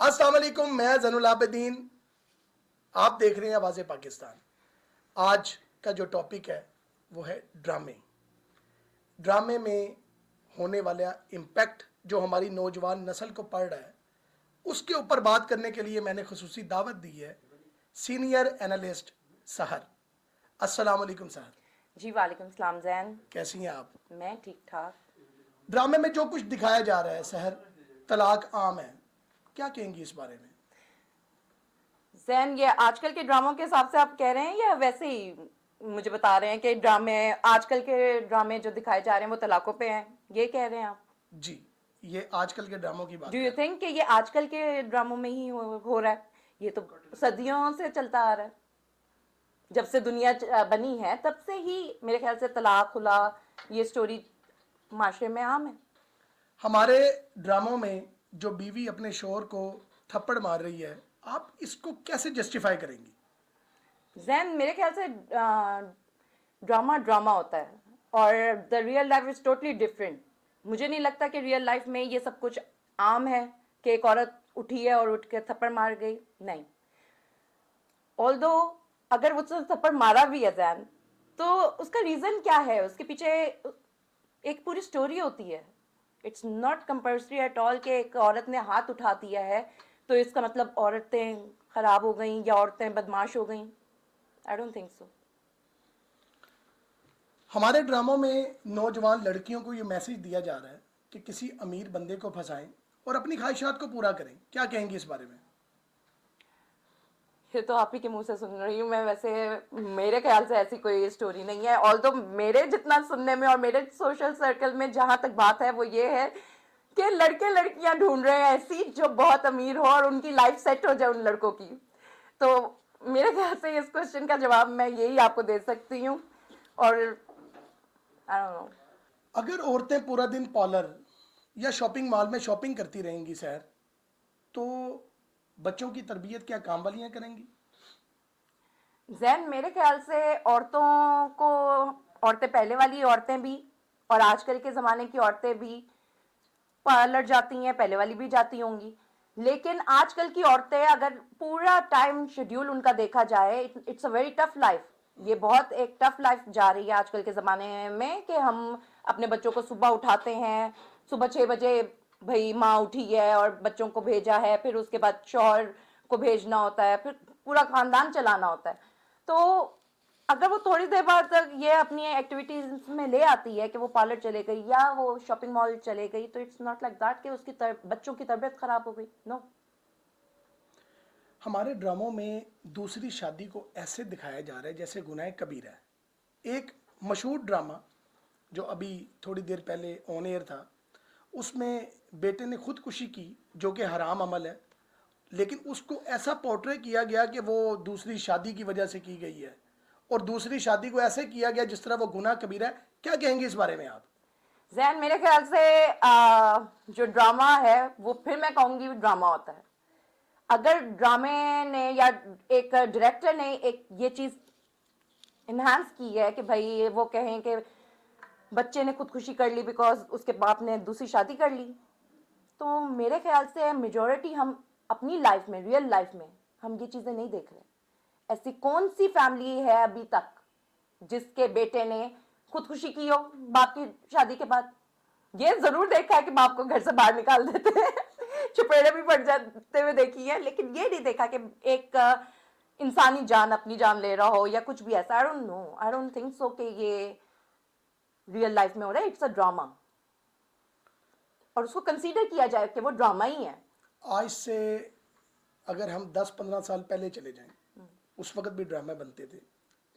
अस्सलाम वालेकुम, मैं ज़ैनुल आबिदीन। आप देख रहे हैं आवाज़ पाकिस्तान। आज का जो टॉपिक है वो है ड्रामे। ड्रामे में होने वाला इम्पैक्ट जो हमारी नौजवान नस्ल को पड़ रहा है, उसके ऊपर बात करने के लिए मैंने खुसूसी दावत दी है सीनियर एनालिस्ट सहर। अस्सलाम वालेकुम सहर, जी वालेकुम सलाम जैन। कैसी हैं आप? मैं ठीक ठाक। ड्रामे में जो कुछ दिखाया जा रहा है सहर, तलाक आम है, क्या कहेंगी इस बारे में? जैन, ये आजकल के ड्रामों के हिसाब से आप कह रहे हैं या वैसे ही मुझे बता रहे हैं कि ड्रामे, आजकल के ड्रामे जो दिखाए जा रहे हैं वो तलाकों पे हैं, ये कह रहे हैं आप? जी, ये आजकल के ड्रामों की बात डू कर यू रहे हैं। थिंक कि ये आजकल के ड्रामों में ही हो रहा है? ये तो सदियों से चलता आ रहा है। जब से दुनिया बनी है तब से ही मेरे ख्याल से तलाक खुला, ये स्टोरी माशरे में आम है। हमारे ड्रामों में जो बीवी अपने शोहर को थप्पड़ मार रही है, आप इसको कैसे जस्टिफाई करेंगी? जैन, मेरे ख्याल से ड्रामा ड्रामा होता है और the real life is totally different. मुझे नहीं लगता कि रियल लाइफ में ये सब कुछ आम है कि एक औरत उठी है और उठ के थप्पड़ मार गई। नहीं, ऑल्दो अगर उसने थप्पड़ मारा भी है जैन, तो उसका रीज़न क्या है? उसके पीछे एक पूरी स्टोरी होती है। It's not compulsory at all कि एक औरत ने हाथ उठा दिया है तो इसका मतलब औरतें खराब हो गई या औरतें बदमाश हो गई। I don't think so. हमारे ड्रामों में नौजवान लड़कियों को ये मैसेज दिया जा रहा है कि किसी अमीर बंदे को फंसाएं और अपनी ख्वाहिशात को पूरा करें, क्या कहेंगी इस बारे में? ये तो आप ही के मुंह से सुन रही हूँ मैं। वैसे मेरे ख्याल से ऐसी कोई स्टोरी नहीं है। ऑल तो मेरे जितना सुनने में और मेरे सोशल सर्कल में जहां तक बात है वो ये है कि लड़के लड़कियां ढूंढ रहे हैं ऐसी जो बहुत अमीर हो और उनकी लाइफ सेट हो जाए उन लड़कों की। तो मेरे ख्याल से इस क्वेश्चन का जवाब मैं यही आपको दे सकती हूँ। और आई डोंट नो। अगर औरतें पूरा दिन पार्लर या शॉपिंग मॉल में शॉपिंग करती रहेंगी सर, तो बच्चों की तरबियत क्या काम वालियाँ करेंगी? जैन, मेरे ख्याल से औरतों को, औरतें पहले वाली औरतें भी और आजकल के ज़माने की औरतें भी पार्लर जाती हैं, पहले वाली भी जाती होंगी। लेकिन आजकल की औरतें अगर पूरा टाइम शेड्यूल उनका देखा जाए, it's a very tough life. ये बहुत एक टफ लाइफ जा रही है आजकल के ज़माने में कि हम अपने बच्चों को सुबह उठाते हैं, सुबह 6 बजे भाई माँ उठी है और बच्चों को भेजा है, फिर उसके बाद शौहर को भेजना होता है, फिर पूरा खानदान चलाना होता है। तो अगर वो थोड़ी देर बाद तक ये अपनी एक्टिविटीज में ले आती है कि वो पार्लर चले गई या वो शॉपिंग मॉल चले गई, तो इट्स नॉट लाइक दैट कि उसकी बच्चों की तबीयत खराब हो गई। नो। हमारे ड्रामों में दूसरी शादी को ऐसे दिखाया जा रहा है जैसे गुनाह कबीरा है। एक मशहूर ड्रामा जो अभी थोड़ी देर पहले ऑन एयर था, उसमें बेटे ने खुदकुशी की जो कि हराम अमल है, लेकिन उसको ऐसा पोर्ट्रे किया गया कि वो दूसरी शादी की वजह से की गई है और दूसरी शादी को ऐसे किया गया जिस तरह वो गुनाह कबीरा है। क्या कहेंगे इस बारे में आप? जैन, मेरे ख्याल से जो ड्रामा है वो फिर मैं कहूंगी ड्रामा होता है। अगर ड्रामे ने या एक डायरेक्टर ने एक ये चीज इन्हांस की है कि भाई वो कहें कि बच्चे ने खुदकुशी कर ली बिकॉज उसके बाप ने दूसरी शादी कर ली, तो मेरे ख्याल से मेजोरिटी हम अपनी लाइफ में, रियल लाइफ में हम ये चीज़ें नहीं देख रहे। ऐसी कौन सी फैमिली है अभी तक जिसके बेटे ने खुदकुशी की हो बाप की शादी के बाद? ये जरूर देखा है कि बाप को घर से बाहर निकाल देते हैं चुपेड़े भी पड़ जाते हुए देखी है, लेकिन ये नहीं देखा कि एक इंसानी जान अपनी जान ले रहा हो या कुछ भी ऐसा। I don't know, I don't think so कि ये रियल लाइफ में हो रहा है। इट्स अ ड्रामा और उसको कंसीडर किया जाए कि वो ड्रामा ही है। आज से अगर हम 10-15 साल पहले चले जाएं, उस वक्त भी ड्रामे बनते थे।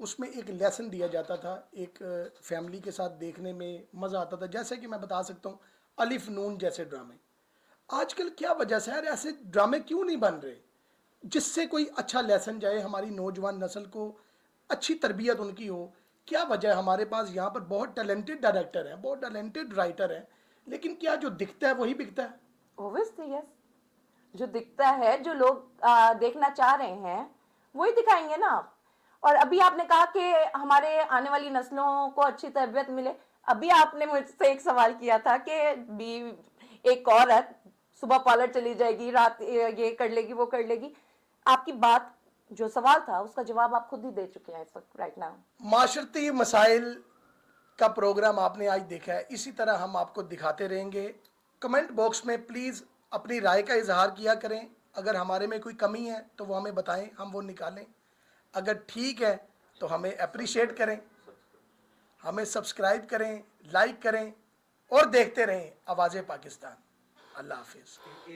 उसमें एक लेसन दिया जाता था, एक फैमिली के साथ देखने में मज़ा आता था। जैसे कि मैं बता सकता हूँ अलिफ नून जैसे ड्रामे। आजकल क्या वजह से यार ऐसे ड्रामे क्यों नहीं बन रहे जिससे कोई अच्छा लेसन जाए, हमारी नौजवान नस्ल को अच्छी तरबियत उनकी हो? क्या वजह है? हमारे पास यहाँ पर बहुत टैलेंटेड डायरेक्टर हैं, बहुत टैलेंटेड राइटर हैं, लेकिन क्या जो दिखता है वही बिकता है? Obviously yes. जो दिखता है, जो लोग देखना चाह रहे हैं वही दिखाएंगे ना आप। और अभी आपने कहा कि हमारे आने वाली नस्लों को अच्छी तरबियत मिले। अभी आपने मुझसे एक सवाल किया था कि भी एक औरत सुबह पार्लर चली जाएगी, रात ये कर लेगी, वो कर लेगी। आपकी बात जो सवाल था उसका जवाब आप खुद ही दे चुके हैं इस वक्त, राइट नाउ। माशरती मसाइल का प्रोग्राम आपने आज देखा है, इसी तरह हम आपको दिखाते रहेंगे। कमेंट बॉक्स में प्लीज़ अपनी राय का इजहार किया करें। अगर हमारे में कोई कमी है तो वो हमें बताएं, हम वो निकालें। अगर ठीक है तो हमें अप्रिशिएट करें, हमें सब्सक्राइब करें, लाइक करें और देखते रहें आवाज़ पाकिस्तान। अल्लाह हाफिज़।